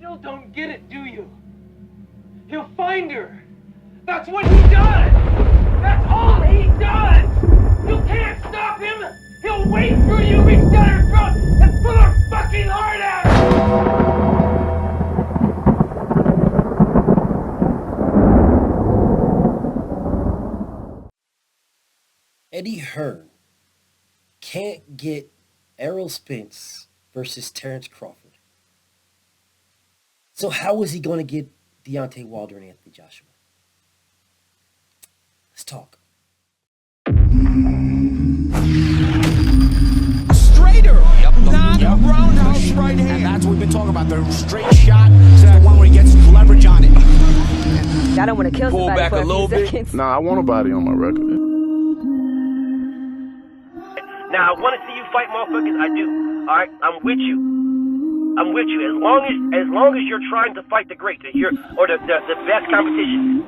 still don't get it, do you? He'll find her. That's what he does. That's all he does. You can't stop him. He'll wait for you, reach down her throat, and pull her fucking heart out. Eddie Hearn can't get Errol Spence versus Terrence Crawford. So how is he going to get Deontay Wilder and Anthony Joshua? Let's talk. Straighter, not a roundhouse right hand. And that's what we've been talking about. The straight shot is the one where he gets leverage on it. I don't want to kill somebody. Pull back for a little bit. seconds. Nah, I want a body on my record. Now, I want to see you fight motherfuckers. I do. All right, I'm with you. I'm with you. As long as you're trying to fight the great, the best competition.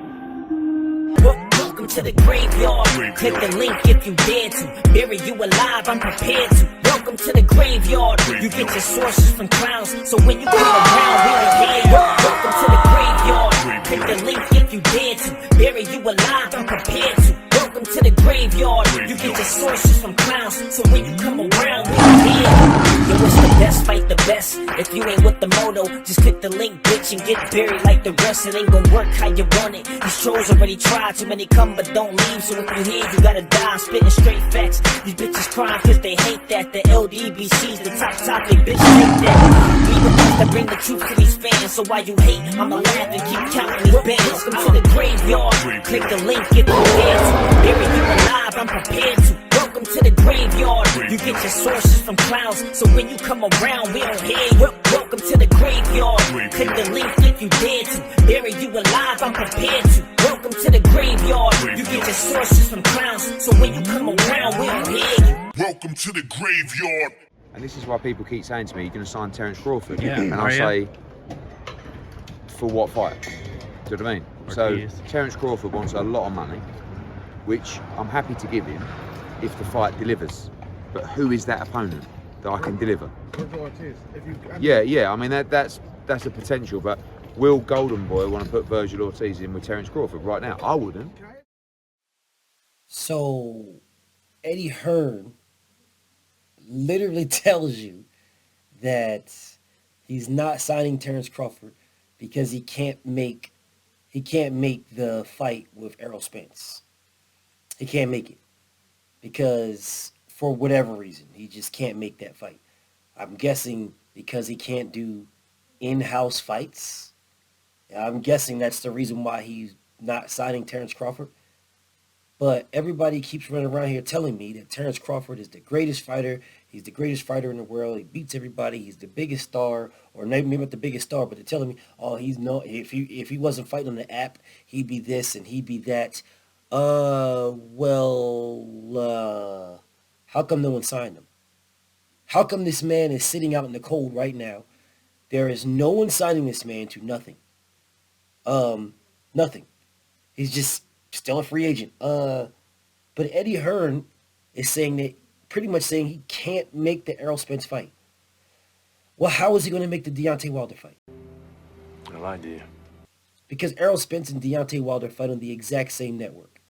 Welcome to the graveyard. Click the link if you dare to. Bury you alive, I'm prepared to. Welcome to the graveyard. You get your sources from clowns, so when you come around, we don't hear you. Welcome to the graveyard. Click the link if you dare to. Bury you alive, I'm prepared to. Welcome to the graveyard. You get your sources from clowns, so when you come around, we don't hear you. Yo, it's the best, fight the best. If you ain't with the moto, just click the link, bitch, and get buried like the rest. It ain't gonna work how you want it. These trolls already tried, too many come but don't leave. So if you hear, you gotta die. I'm spitting straight facts. These bitches crying cause they hate that. The LDBC's the top topic, bitch, hate that. We the ones that bring the truth to these fans. So while you hate, I'ma laugh and keep counting these bands. Welcome to the graveyard. Click the link if you dare to. Bury you alive, I'm prepared to. Welcome to the graveyard. You get your sources from clowns, so when you come around, we don't hear you. Welcome to the graveyard. Click the link if you dare to. Bury you alive, I'm prepared to. Welcome to the graveyard. You get your sources from clowns, so when you come around, we don't hear you. Welcome to the graveyard. And this is why people keep saying to me, you're going to sign Terrence Crawford. Yeah, and I say, for what fight? Do you know what I mean? So Terrence Crawford wants a lot of money, which I'm happy to give him if the fight delivers. But who is that opponent that I can deliver? Yeah. I mean, that's a potential. But will Golden Boy want to put Virgil Ortiz in with Terrence Crawford right now? I wouldn't. So Eddie Hearn literally tells you that he's not signing Terrence Crawford because he can't make the fight with Errol Spence. He can't make it because for whatever reason he just can't make that fight. I'm guessing because he can't do in-house fights. I'm guessing that's the reason why he's not signing Terrence Crawford. But everybody keeps running around here telling me that Terrence Crawford is the greatest fighter. He's the greatest fighter in the world. He beats everybody. He's the biggest star, or maybe not the biggest star, but they're telling me, oh, he's no. If he wasn't fighting on the app, he'd be this and he'd be that. How come no one signed him? How come this man is sitting out in the cold right now? There is no one signing this man to nothing. Nothing. He's just still a free agent. But Eddie Hearn is saying that, pretty much saying he can't make the Errol Spence fight. Well, how is he going to make the Deontay Wilder fight? No idea. Because Errol Spence and Deontay Wilder fight on the exact same network.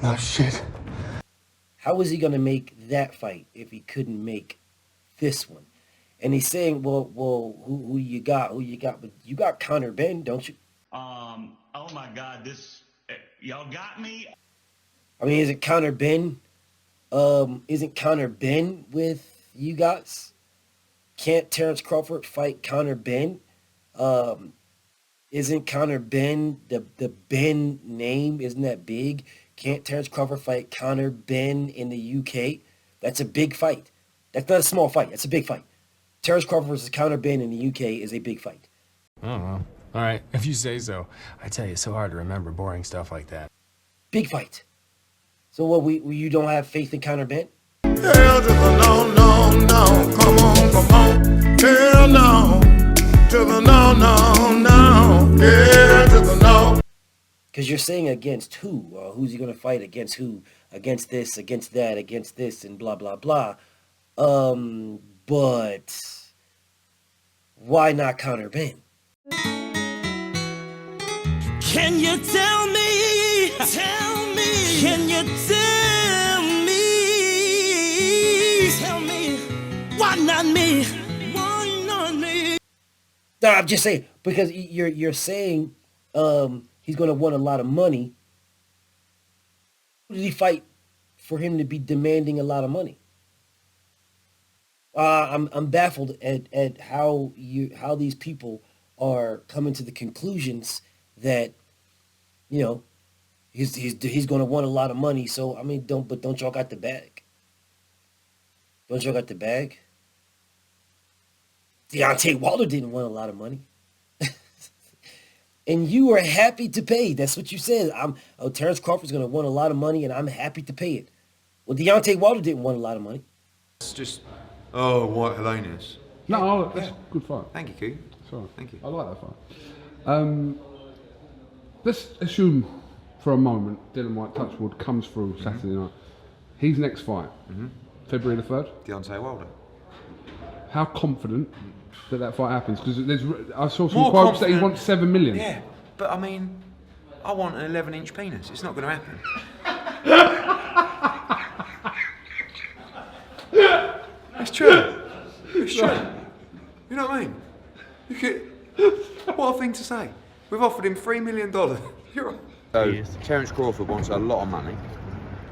No shit. How is he going to make that fight if he couldn't make this one? And he's saying, well, who you got? But you got Conor Benn, don't you? Oh my God, y'all got me. I mean, isn't Conor Benn with you guys? Can't Terrence Crawford fight Conor Benn? Isn't Conor Benn the Benn name? Isn't that big? Can't Terrence Crawford fight Conor Benn in the UK? That's a big fight. That's not a small fight. That's a big fight. Terrence Crawford versus Conor Benn in the UK is a big fight. I don't know. All right, if you say so. I tell you, it's so hard to remember boring stuff like that. Big fight. So what, you don't have faith in Conor Benn? Hell to the no, no, no. Come on. Hell no. To the no, no, no. Yeah, to the no. Because you're saying against who? Who's he going to fight against who? Against this, against that, against this, and blah, blah, blah. But why not Conor Ben? Can you tell me? Tell me. Can you tell me? Tell me. Why not me? Why not me? No, I'm just saying because you're saying he's going to want a lot of money. Who did he fight for him to be demanding a lot of money? I'm baffled at how these people are coming to the conclusions that he's going to want a lot of money. So I mean, don't y'all got the bag? Don't y'all got the bag? Deontay Wilder didn't want a lot of money. And you were happy to pay. That's what you said. Terrence Crawford's going to want a lot of money, and I'm happy to pay it. Well, Deontay Wilder didn't want a lot of money. It's just, White Helenius. No, that's a good fight. Thank you, Q. Sorry. Thank you. I like that fight. Let's assume for a moment Dylan White Touchwood comes through Saturday night. His next fight, February the 3rd. Deontay Wilder. How confident that fight happens? Because I saw some More quotes that he confident. wants 7 million. Yeah, but I mean, I want an 11-inch penis. It's not going to happen. It's true. It's true. You know what I mean? What a thing to say. We've offered him $3 million. You're right. So, Terence Crawford wants a lot of money,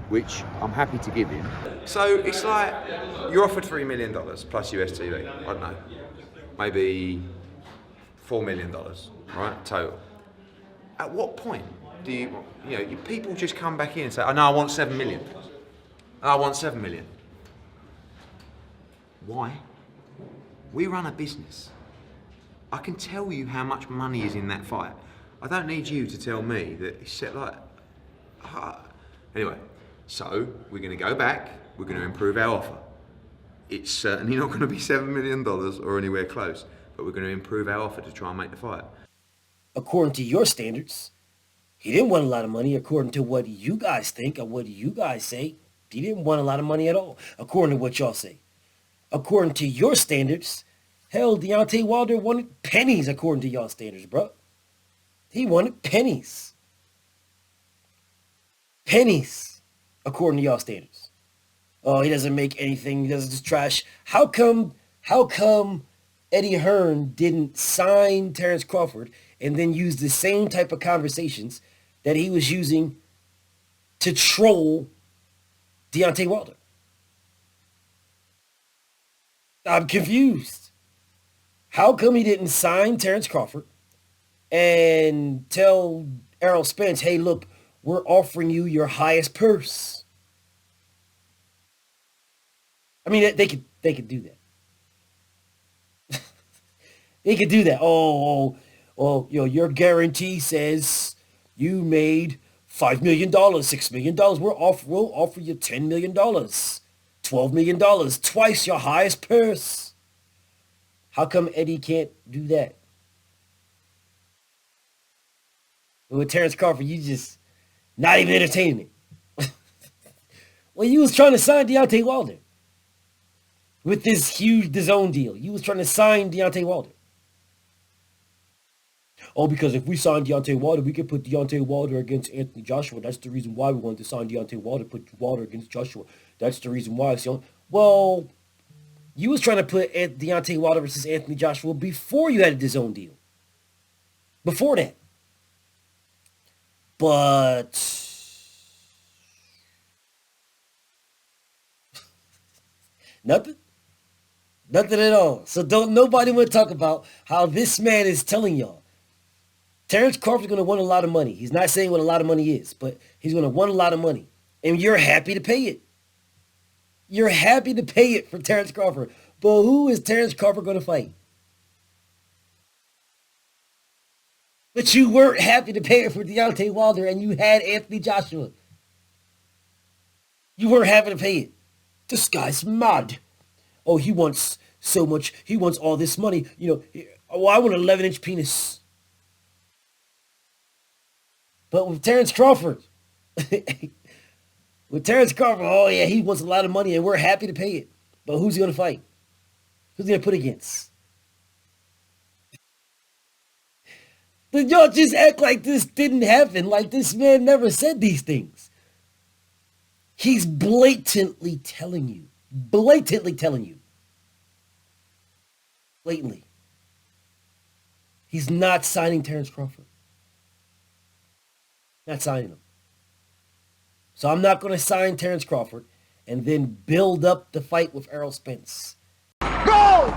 which I'm happy to give him. So it's like you're offered $3 million plus USTV. I don't know, maybe $4 million, right, total. At what point do you people just come back in and say, "Oh no, I want 7 million. I want 7 million." Why? We run a business. I can tell you how much money is in that fight. I don't need you to tell me that it's set like. Anyway, so we're going to go back. We're going to improve our offer. It's certainly not going to be $7 million or anywhere close, but we're going to improve our offer to try and make the fight. According to your standards, he didn't want a lot of money. According to what you guys think and what you guys say, he didn't want a lot of money at all, according to what y'all say. According to your standards, hell, Deontay Wilder wanted pennies according to y'all standards, bro. He wanted pennies. Pennies, according to y'all standards. Oh, he doesn't make anything. He doesn't just trash. How come Eddie Hearn didn't sign Terrence Crawford and then use the same type of conversations that he was using to troll Deontay Wilder? I'm confused. How come he didn't sign Terrence Crawford and tell Errol Spence, hey, look, we're offering you your highest purse? I mean, they could do that. They could do that. Your guarantee says you made $5 million, $6 million. We'll offer you $10 million, $12 million, twice your highest purse. How come Eddie can't do that? With Terrence Crawford, you just not even entertaining it. Well, you was trying to sign Deontay Wilder with this huge DAZN deal. You was trying to sign Deontay Wilder. Oh, because if we sign Deontay Wilder, we could put Deontay Wilder against Anthony Joshua. That's the reason why we wanted to sign Deontay Wilder, put Wilder against Joshua. That's the reason why. Well, you was trying to put Deontay Wilder versus Anthony Joshua before you had a DAZN deal. Before that. But nothing at all. So don't nobody want to talk about how this man is telling y'all. Terrence Crawford's going to want a lot of money. He's not saying what a lot of money is, but he's going to want a lot of money. And you're happy to pay it. You're happy to pay it for Terrence Crawford. But who is Terrence Crawford going to fight? But you weren't happy to pay it for Deontay Wilder, and you had Anthony Joshua. You weren't happy to pay it. This guy's mad. Oh, he wants so much. He wants all this money. I want an 11-inch penis. But with Terrence Crawford, oh yeah, he wants a lot of money, and we're happy to pay it. But who's he going to fight? Who's he going to put against? But y'all just act like this didn't happen, like this man never said these things. He's blatantly telling you. Blatantly telling you. Blatantly. He's not signing Terrence Crawford. Not signing him. So I'm not going to sign Terrence Crawford and then build up the fight with Errol Spence. Go!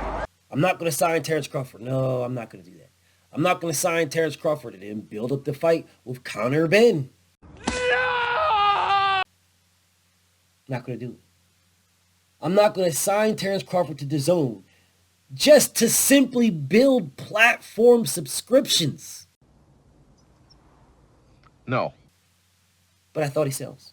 I'm not going to sign Terrence Crawford. No, I'm not going to do that. I'm not going to sign Terrence Crawford and then build up the fight with Conor Benn. No! Not going to do it. I'm not going to sign Terrence Crawford to DAZN just to simply build platform subscriptions. No. But I thought he sells.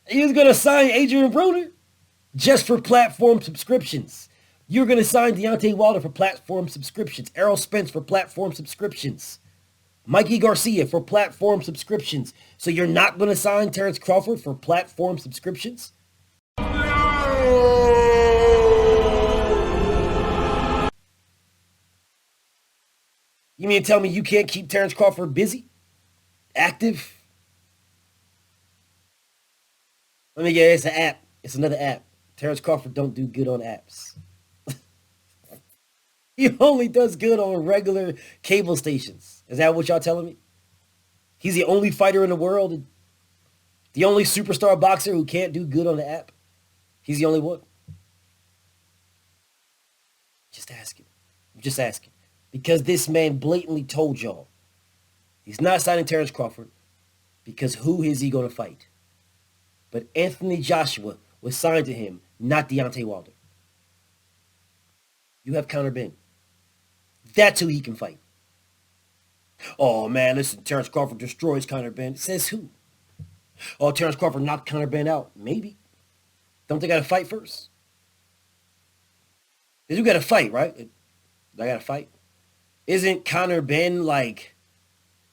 He was going to sign Adrian Broner just for platform subscriptions. You're going to sign Deontay Wilder for platform subscriptions. Errol Spence for platform subscriptions. Mikey Garcia for platform subscriptions. So you're not going to sign Terrence Crawford for platform subscriptions? You mean to tell me you can't keep Terrence Crawford busy? Active? Let me get it. It's an app. It's another app. Terrence Crawford don't do good on apps. He only does good on regular cable stations. Is that what y'all telling me? He's the only fighter in the world, the only superstar boxer who can't do good on the app. He's the only one. Just asking. I'm just asking. Because this man blatantly told y'all he's not signing Terrence Crawford because who is he going to fight? But Anthony Joshua was signed to him, not Deontay Wilder. You have Conor Benn. That's who he can fight. Oh, man, listen, Terrence Crawford destroys Conor Benn. Says who? Oh, Terrence Crawford knocked Conor Benn out. Maybe. Don't they got to fight first? You got to fight, right? They got to fight. Isn't Conor Benn, like,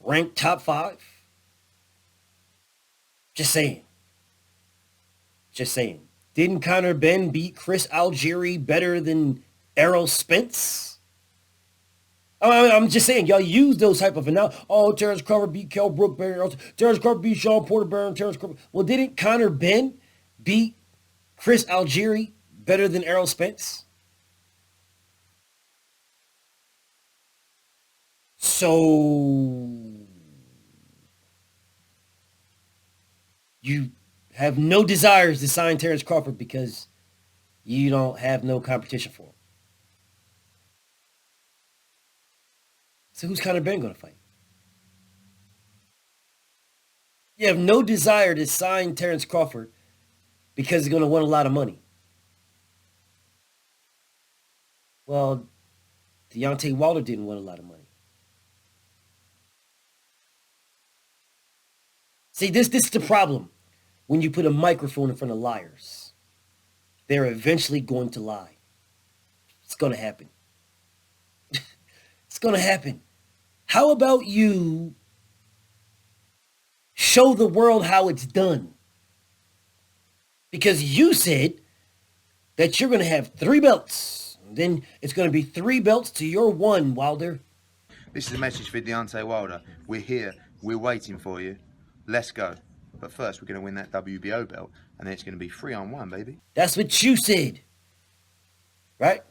ranked top 5? Just saying. Just saying. Didn't Conor Benn beat Chris Algieri better than Errol Spence? I'm just saying, y'all use those type of analogies. Oh, Terrence Crawford beat Kell Brook better than Terrence Crawford beat Sean Porter better than Terrence Crawford. Well, didn't Conor Benn beat Chris Algieri better than Errol Spence? So you have no desires to sign Terrence Crawford because you don't have no competition for him. So who's Conor Benn going to fight? You have no desire to sign Terrence Crawford because he's going to win a lot of money. Well, Deontay Wilder didn't win a lot of money. See, this is the problem when you put a microphone in front of liars. They're eventually going to lie. It's going to happen. It's going to happen. How about you show the world how it's done? Because you said that you're going to have 3 belts. Then it's going to be 3 belts to your 1, Wilder. This is a message for Deontay Wilder. We're here. We're waiting for you. Let's go. But first, we're going to win that WBO belt, and then it's going to be 3-on-1, baby. That's what you said. Right?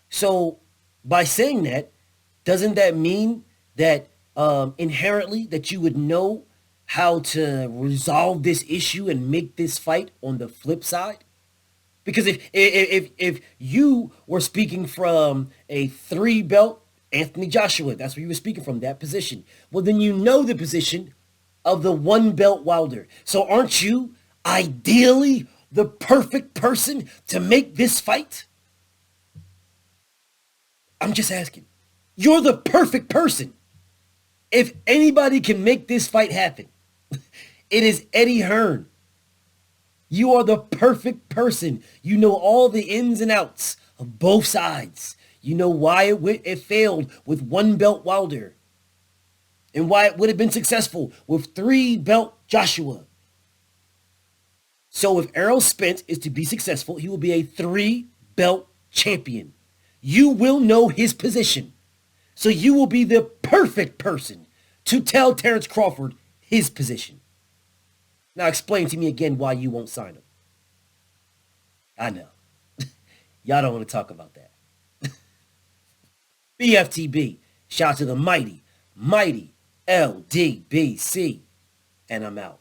So, by saying that, doesn't that mean that inherently that you would know how to resolve this issue and make this fight on the flip side? Because if you were speaking from a 3-belt Anthony Joshua, that's where you were speaking from, that position. Well, then you know the position of the 1-belt Wilder. So aren't you ideally the perfect person to make this fight? I'm just asking. You're the perfect person. If anybody can make this fight happen, it is Eddie Hearn. You are the perfect person. You know all the ins and outs of both sides. You know why it failed with 1-belt Wilder and why it would have been successful with 3-belt Joshua. So if Errol Spence is to be successful, he will be a 3-belt champion. You will know his position. So you will be the perfect person to tell Terrence Crawford his position. Now explain to me again why you won't sign him. I know. Y'all don't want to talk about that. BFTB. Shout out to the mighty LDBC. And I'm out.